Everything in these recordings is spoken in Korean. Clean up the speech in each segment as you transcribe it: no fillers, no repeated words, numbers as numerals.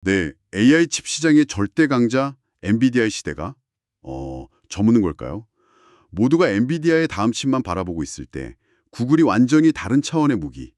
네, AI 칩 시장의 절대 강자 엔비디아의 시대가 저무는 걸까요? 모두가 엔비디아의 다음 칩만 바라보고 있을 때 구글이 완전히 다른 차원의 무기,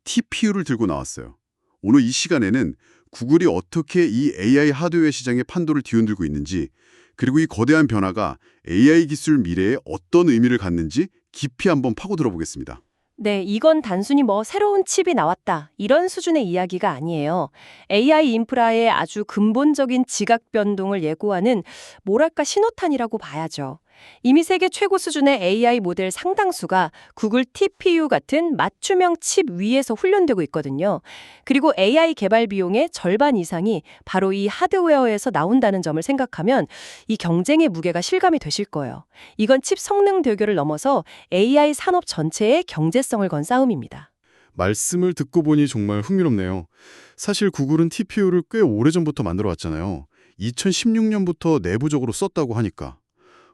TPU를 들고 나왔어요. 오늘 이 시간에는 구글이 어떻게 이 AI 하드웨어 시장의 판도를 뒤흔들고 있는지, 그리고 이 거대한 변화가 AI 기술 미래에 어떤 의미를 갖는지 깊이 한번 파고들어 보겠습니다. 네, 이건 단순히 새로운 칩이 나왔다, 이런 수준의 이야기가 아니에요. AI 인프라의 아주 근본적인 지각 변동을 예고하는 뭐랄까 신호탄이라고 봐야죠. 이미 세계 최고 수준의 AI 모델 상당수가 구글 TPU 같은 맞춤형 칩 위에서 훈련되고 있거든요. 그리고 AI 개발 비용의 절반 이상이 바로 이 하드웨어에서 나온다는 점을 생각하면 이 경쟁의 무게가 실감이 되실 거예요. 이건 칩 성능 대결을 넘어서 AI 산업 전체의 경제성을 건 싸움입니다. 말씀을 듣고 보니 정말 흥미롭네요. 사실 구글은 TPU를 꽤 오래전부터 만들어 왔잖아요. 2016년부터 내부적으로 썼다고 하니까.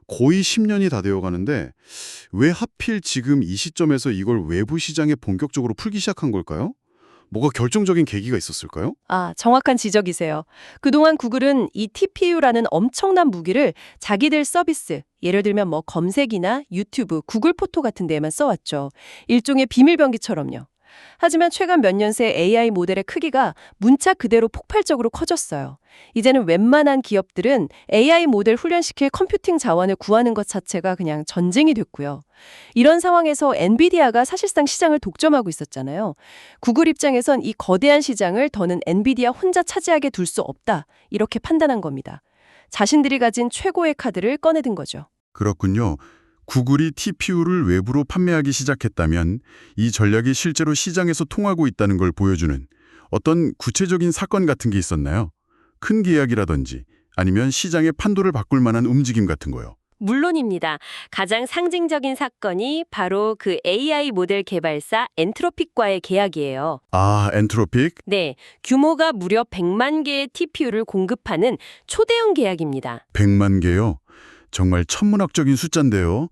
거의 10년이 다 되어 가는데 왜 하필 지금 이 시점에서 이걸 외부 시장에 본격적으로 풀기 시작한 걸까요? 뭐가 결정적인 계기가 있었을까요? 정확한 지적이세요. 그동안 구글은 이 TPU라는 엄청난 무기를 자기들 서비스, 예를 들면 검색이나 유튜브, 구글 포토 같은 데에만 써왔죠. 일종의 비밀병기처럼요. 하지만 최근 몇 년 새 AI 모델의 크기가 문자 그대로 폭발적으로 커졌어요. 이제는 웬만한 기업들은 AI 모델 훈련시킬 컴퓨팅 자원을 구하는 것 자체가 그냥 전쟁이 됐고요. 이런 상황에서 엔비디아가 사실상 시장을 독점하고 있었잖아요. 구글 입장에선 이 거대한 시장을 더는 엔비디아 혼자 차지하게 둘 수 없다, 이렇게 판단한 겁니다. 자신들이 가진 최고의 카드를 꺼내든 거죠. 그렇군요. 구글이 TPU를 외부로 판매하기 시작했다면 이 전략이 실제로 시장에서 통하고 있다는 걸 보여주는 어떤 구체적인 사건 같은 게 있었나요? 큰 계약이라든지 아니면 시장의 판도를 바꿀 만한 움직임 같은 거요. 물론입니다. 가장 상징적인 사건이 바로 그 AI 모델 개발사 엔트로픽과의 계약이에요. 엔트로픽? 네, 규모가 무려 100만 개의 TPU를 공급하는 초대형 계약입니다. 100만 개요? 정말 천문학적인 숫자인데요.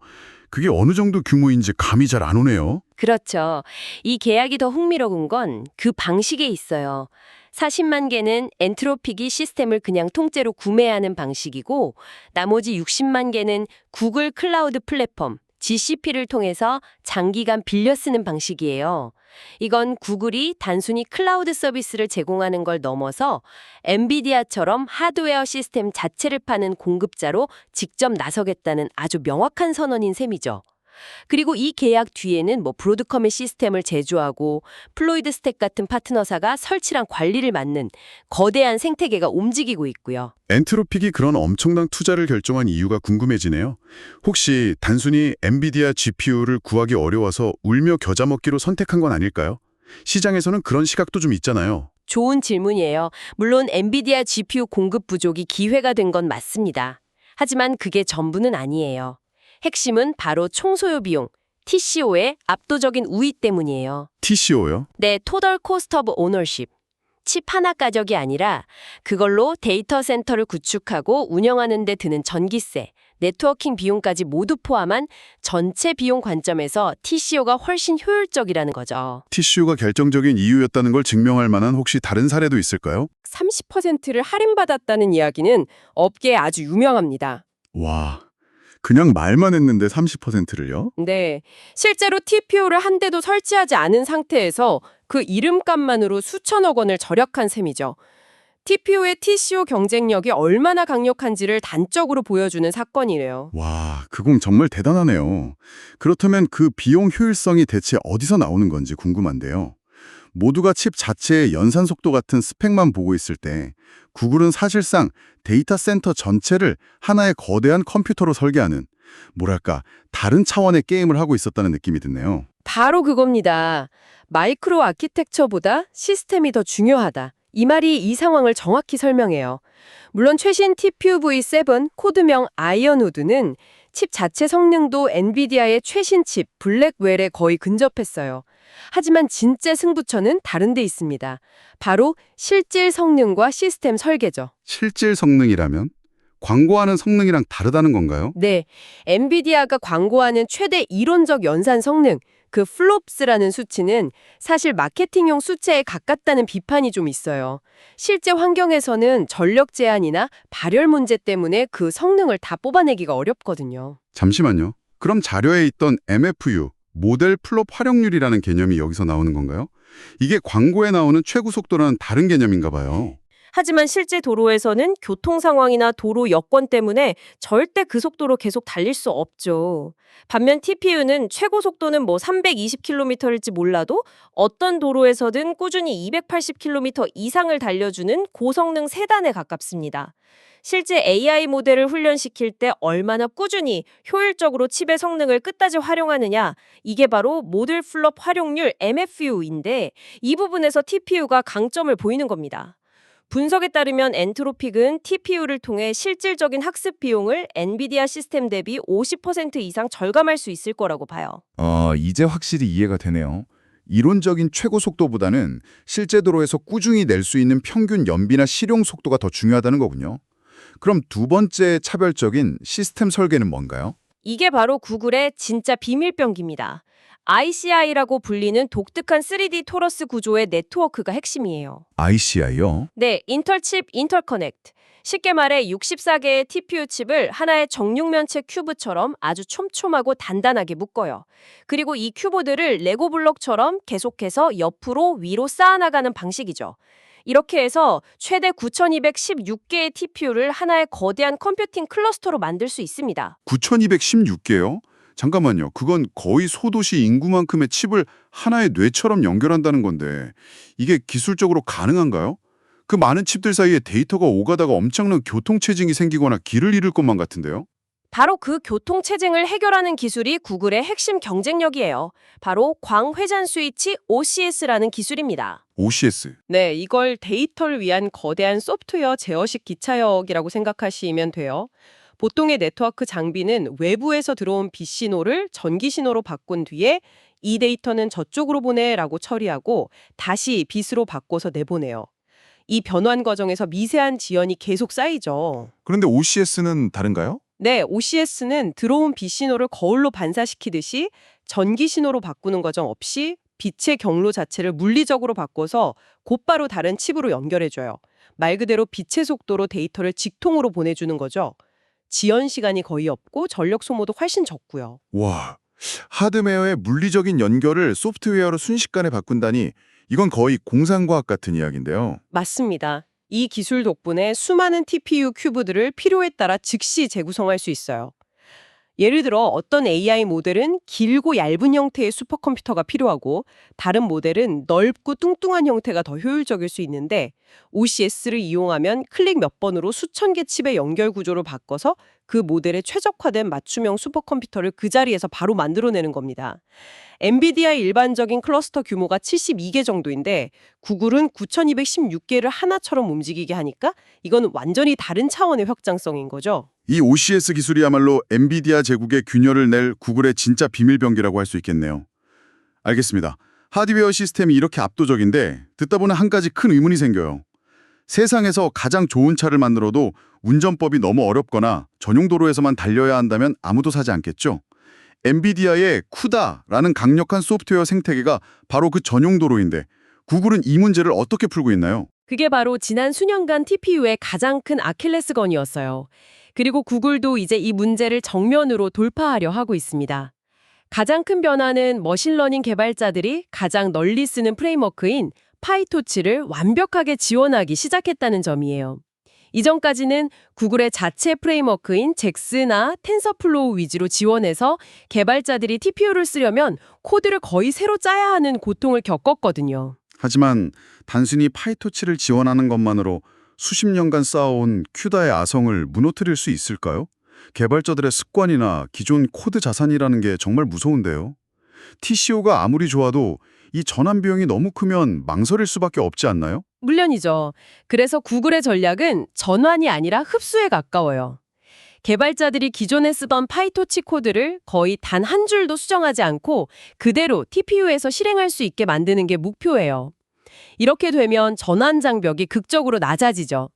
그게 어느 정도 규모인지 감이 잘 안 오네요. 그렇죠. 이 계약이 더 흥미로운 건 그 방식에 있어요. 40만 개는 엔트로픽이 시스템을 그냥 통째로 구매하는 방식이고, 나머지 60만 개는 구글 클라우드 플랫폼, GCP를 통해서 장기간 빌려 쓰는 방식이에요. 이건 구글이 단순히 클라우드 서비스를 제공하는 걸 넘어서 엔비디아처럼 하드웨어 시스템 자체를 파는 공급자로 직접 나서겠다는 아주 명확한 선언인 셈이죠. 그리고 이 계약 뒤에는 브로드컴의 시스템을 제조하고 플로이드 스택 같은 파트너사가 설치랑 관리를 맡는 거대한 생태계가 움직이고 있고요. 엔트로픽이 그런 엄청난 투자를 결정한 이유가 궁금해지네요. 혹시 단순히 엔비디아 GPU를 구하기 어려워서 울며 겨자 먹기로 선택한 건 아닐까요? 시장에서는 그런 시각도 좀 있잖아요. 좋은 질문이에요. 물론 엔비디아 GPU 공급 부족이 기회가 된 건 맞습니다. 하지만 그게 전부는 아니에요. 핵심은 바로 총소요 비용, TCO의 압도적인 우위 때문이에요. TCO요? 네, Total Cost of Ownership. 칩 하나 가격이 아니라 그걸로 데이터 센터를 구축하고 운영하는 데 드는 전기세, 네트워킹 비용까지 모두 포함한 전체 비용 관점에서 TCO가 훨씬 효율적이라는 거죠. TCU가 결정적인 이유였다는 걸 증명할 만한 혹시 다른 사례도 있을까요? 30%를 할인받았다는 이야기는 업계에 아주 유명합니다. 와, 그냥 말만 했는데 30%를요? 네, 실제로 TPU를 한 대도 설치하지 않은 상태에서 그 이름값만으로 수천억 원을 절약한 셈이죠. TPU의 TCO 경쟁력이 얼마나 강력한지를 단적으로 보여주는 사건이래요. 와, 그건 정말 대단하네요. 그렇다면 그 비용 효율성이 대체 어디서 나오는 건지 궁금한데요. 모두가 칩 자체의 연산 속도 같은 스펙만 보고 있을 때 구글은 사실상 데이터 센터 전체를 하나의 거대한 컴퓨터로 설계하는 뭐랄까 다른 차원의 게임을 하고 있었다는 느낌이 드네요. 바로 그겁니다. 마이크로 아키텍처보다 시스템이 더 중요하다. 이 말이 이 상황을 정확히 설명해요. 물론 최신 TPU V7 코드명 아이언우드는 칩 자체 성능도 엔비디아의 최신 칩 블랙웰에 거의 근접했어요. 하지만 진짜 승부처는 다른 데 있습니다. 바로 실질 성능과 시스템 설계죠. 실질 성능이라면 광고하는 성능이랑 다르다는 건가요? 네, 엔비디아가 광고하는 최대 이론적 연산 성능, 그 플롭스라는 수치는 사실 마케팅용 수치에 가깝다는 비판이 좀 있어요. 실제 환경에서는 전력 제한이나 발열 문제 때문에 그 성능을 다 뽑아내기가 어렵거든요. 잠시만요. 그럼 자료에 있던 MFU, 모델 플롭 활용률이라는 개념이 여기서 나오는 건가요? 이게 광고에 나오는 최고 속도라는 다른 개념인가 봐요. 하지만 실제 도로에서는 교통 상황이나 도로 여건 때문에 절대 그 속도로 계속 달릴 수 없죠. 반면 TPU는 최고 속도는 뭐 320km일지 몰라도 어떤 도로에서든 꾸준히 280km 이상을 달려주는 고성능 세단에 가깝습니다. 실제 AI 모델을 훈련시킬 때 얼마나 꾸준히 효율적으로 칩의 성능을 끝까지 활용하느냐, 이게 바로 모듈 플롭 활용률 MFU인데 이 부분에서 TPU가 강점을 보이는 겁니다. 분석에 따르면 엔트로픽은 TPU를 통해 실질적인 학습 비용을 엔비디아 시스템 대비 50% 이상 절감할 수 있을 거라고 봐요. 이제 확실히 이해가 되네요. 이론적인 최고 속도보다는 실제 도로에서 꾸준히 낼 수 있는 평균 연비나 실용 속도가 더 중요하다는 거군요. 그럼 두 번째 차별적인 시스템 설계는 뭔가요? 이게 바로 구글의 진짜 비밀병기입니다. ICI라고 불리는 독특한 3D 토러스 구조의 네트워크가 핵심이에요. ICI요? 네, 인터칩 인터커넥트. 쉽게 말해 64개의 TPU 칩을 하나의 정육면체 큐브처럼 아주 촘촘하고 단단하게 묶어요. 그리고 이 큐브들을 레고 블록처럼 계속해서 옆으로 위로 쌓아나가는 방식이죠. 이렇게 해서 최대 9216개의 TPU를 하나의 거대한 컴퓨팅 클러스터로 만들 수 있습니다. 9216개요? 잠깐만요. 그건 거의 소도시 인구만큼의 칩을 하나의 뇌처럼 연결한다는 건데 이게 기술적으로 가능한가요? 그 많은 칩들 사이에 데이터가 오가다가 엄청난 교통체증이 생기거나 길을 잃을 것만 같은데요? 바로 그 교통체증을 해결하는 기술이 구글의 핵심 경쟁력이에요. 바로 광회전 스위치 OCS라는 기술입니다. OCS. 네, 이걸 데이터를 위한 거대한 소프트웨어 제어식 기차역이라고 생각하시면 돼요. 보통의 네트워크 장비는 외부에서 들어온 빛 신호를 전기 신호로 바꾼 뒤에 이 데이터는 저쪽으로 보내라고 처리하고 다시 빛으로 바꿔서 내보내요. 이 변환 과정에서 미세한 지연이 계속 쌓이죠. 그런데 OCS는 다른가요? 네, OCS는 들어온 빛 신호를 거울로 반사시키듯이 전기 신호로 바꾸는 과정 없이 빛의 경로 자체를 물리적으로 바꿔서 곧바로 다른 칩으로 연결해줘요. 말 그대로 빛의 속도로 데이터를 직통으로 보내주는 거죠. 지연 시간이 거의 없고 전력 소모도 훨씬 적고요. 와, 하드웨어의 물리적인 연결을 소프트웨어로 순식간에 바꾼다니 이건 거의 공상과학 같은 이야기인데요. 맞습니다. 이 기술 덕분에 수많은 TPU 큐브들을 필요에 따라 즉시 재구성할 수 있어요. 예를 들어 어떤 AI 모델은 길고 얇은 형태의 슈퍼컴퓨터가 필요하고 다른 모델은 넓고 뚱뚱한 형태가 더 효율적일 수 있는데 OCS를 이용하면 클릭 몇 번으로 수천 개 칩의 연결 구조를 바꿔서 그 모델에 최적화된 맞춤형 슈퍼컴퓨터를 그 자리에서 바로 만들어내는 겁니다. 엔비디아의 일반적인 클러스터 규모가 72개 정도인데 구글은 9216개를 하나처럼 움직이게 하니까 이건 완전히 다른 차원의 확장성인 거죠. 이 OCS 기술이야말로 엔비디아 제국의 균열을 낼 구글의 진짜 비밀병기라고 할 수 있겠네요. 알겠습니다. 하드웨어 시스템이 이렇게 압도적인데 듣다 보면 한 가지 큰 의문이 생겨요. 세상에서 가장 좋은 차를 만들어도 운전법이 너무 어렵거나 전용 도로에서만 달려야 한다면 아무도 사지 않겠죠? 엔비디아의 쿠다라는 강력한 소프트웨어 생태계가 바로 그 전용 도로인데 구글은 이 문제를 어떻게 풀고 있나요? 그게 바로 지난 수년간 TPU의 가장 큰 아킬레스건이었어요. 그리고 구글도 이제 이 문제를 정면으로 돌파하려 하고 있습니다. 가장 큰 변화는 머신러닝 개발자들이 가장 널리 쓰는 프레임워크인 파이토치를 완벽하게 지원하기 시작했다는 점이에요. 이전까지는 구글의 자체 프레임워크인 잭스나 텐서플로우 위주로 지원해서 개발자들이 TPU를 쓰려면 코드를 거의 새로 짜야 하는 고통을 겪었거든요. 하지만 단순히 파이토치를 지원하는 것만으로 수십 년간 쌓아온 큐다의 아성을 무너뜨릴 수 있을까요? 개발자들의 습관이나 기존 코드 자산이라는 게 정말 무서운데요. TCO가 아무리 좋아도 이 전환 비용이 너무 크면 망설일 수밖에 없지 않나요? 물론이죠. 그래서 구글의 전략은 전환이 아니라 흡수에 가까워요. 개발자들이 기존에 쓰던 파이토치 코드를 거의 단 한 줄도 수정하지 않고 그대로 TPU에서 실행할 수 있게 만드는 게 목표예요. 이렇게 되면 전환 장벽이 극적으로 낮아지죠.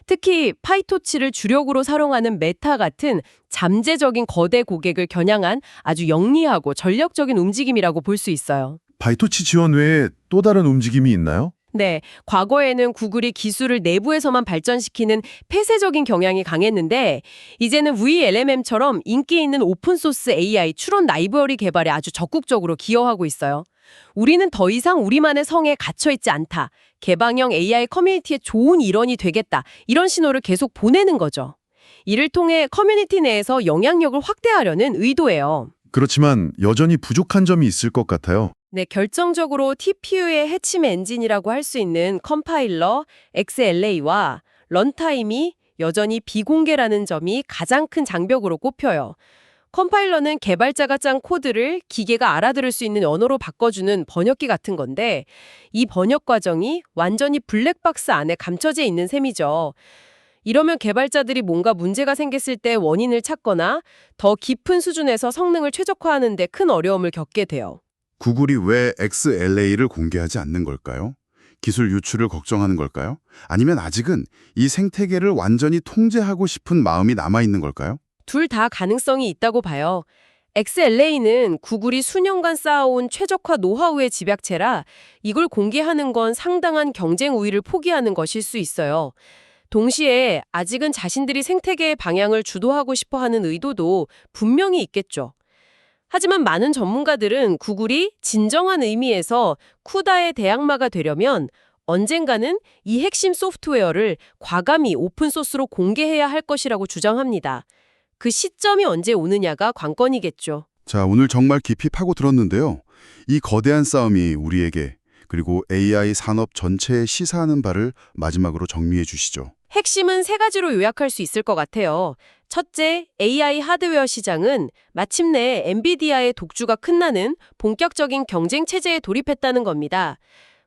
특히 파이토치를 주력으로 사용하는 메타 같은 잠재적인 거대 고객을 겨냥한 아주 영리하고 전략적인 움직임이라고 볼 수 있어요. 바이토치 지원 외에 또 다른 움직임이 있나요? 네, 과거에는 구글이 기술을 내부에서만 발전시키는 폐쇄적인 경향이 강했는데 이제는 VLMM처럼 인기 있는 오픈소스 AI 추론 라이브러리 개발에 아주 적극적으로 기여하고 있어요. 우리는 더 이상 우리만의 성에 갇혀있지 않다. 개방형 AI 커뮤니티의 좋은 일원이 되겠다. 이런 신호를 계속 보내는 거죠. 이를 통해 커뮤니티 내에서 영향력을 확대하려는 의도예요. 그렇지만 여전히 부족한 점이 있을 것 같아요. 네, 결정적으로 TPU의 핵심 엔진이라고 할 수 있는 컴파일러 XLA와 런타임이 여전히 비공개라는 점이 가장 큰 장벽으로 꼽혀요. 컴파일러는 개발자가 짠 코드를 기계가 알아들을 수 있는 언어로 바꿔주는 번역기 같은 건데 이 번역 과정이 완전히 블랙박스 안에 감춰져 있는 셈이죠. 이러면 개발자들이 뭔가 문제가 생겼을 때 원인을 찾거나 더 깊은 수준에서 성능을 최적화하는 데 큰 어려움을 겪게 돼요. 구글이 왜 XLA를 공개하지 않는 걸까요? 기술 유출을 걱정하는 걸까요? 아니면 아직은 이 생태계를 완전히 통제하고 싶은 마음이 남아있는 걸까요? 둘 다 가능성이 있다고 봐요. XLA는 구글이 수년간 쌓아온 최적화 노하우의 집약체라 이걸 공개하는 건 상당한 경쟁 우위를 포기하는 것일 수 있어요. 동시에 아직은 자신들이 생태계의 방향을 주도하고 싶어 하는 의도도 분명히 있겠죠. 하지만 많은 전문가들은 구글이 진정한 의미에서 쿠다의 대항마가 되려면 언젠가는 이 핵심 소프트웨어를 과감히 오픈소스로 공개해야 할 것이라고 주장합니다. 그 시점이 언제 오느냐가 관건이겠죠. 자, 오늘 정말 깊이 파고들었는데요. 이 거대한 싸움이 우리에게 그리고 AI 산업 전체에 시사하는 바를 마지막으로 정리해 주시죠. 핵심은 세 가지로 요약할 수 있을 것 같아요. 첫째, AI 하드웨어 시장은 마침내 엔비디아의 독주가 끝나는 본격적인 경쟁 체제에 돌입했다는 겁니다.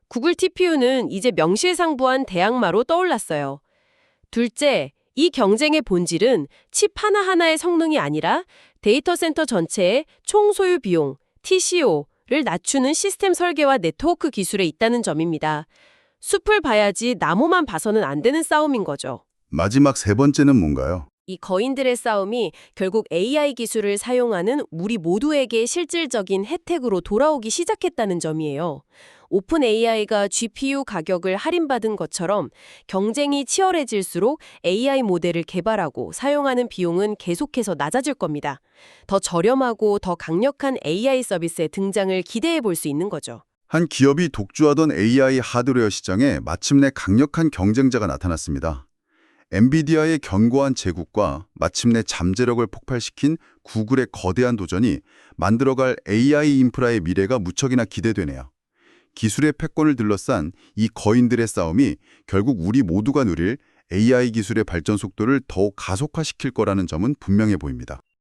구글 TPU는 이제 명실상부한 대항마로 떠올랐어요. 둘째, 이 경쟁의 본질은 칩 하나하나의 성능이 아니라 데이터 센터 전체의 총 소유 비용, TCO를 낮추는 시스템 설계와 네트워크 기술에 있다는 점입니다. 숲을 봐야지 나무만 봐서는 안 되는 싸움인 거죠. 마지막 세 번째는 뭔가요? 이 거인들의 싸움이 결국 AI 기술을 사용하는 우리 모두에게 실질적인 혜택으로 돌아오기 시작했다는 점이에요. 오픈 AI가 GPU 가격을 할인받은 것처럼 경쟁이 치열해질수록 AI 모델을 개발하고 사용하는 비용은 계속해서 낮아질 겁니다. 더 저렴하고 더 강력한 AI 서비스의 등장을 기대해 볼 수 있는 거죠. 한 기업이 독주하던 AI 하드웨어 시장에 마침내 강력한 경쟁자가 나타났습니다. 엔비디아의 견고한 제국과 마침내 잠재력을 폭발시킨 구글의 거대한 도전이 만들어갈 AI 인프라의 미래가 무척이나 기대되네요. 기술의 패권을 둘러싼 이 거인들의 싸움이 결국 우리 모두가 누릴 AI 기술의 발전 속도를 더욱 가속화시킬 거라는 점은 분명해 보입니다.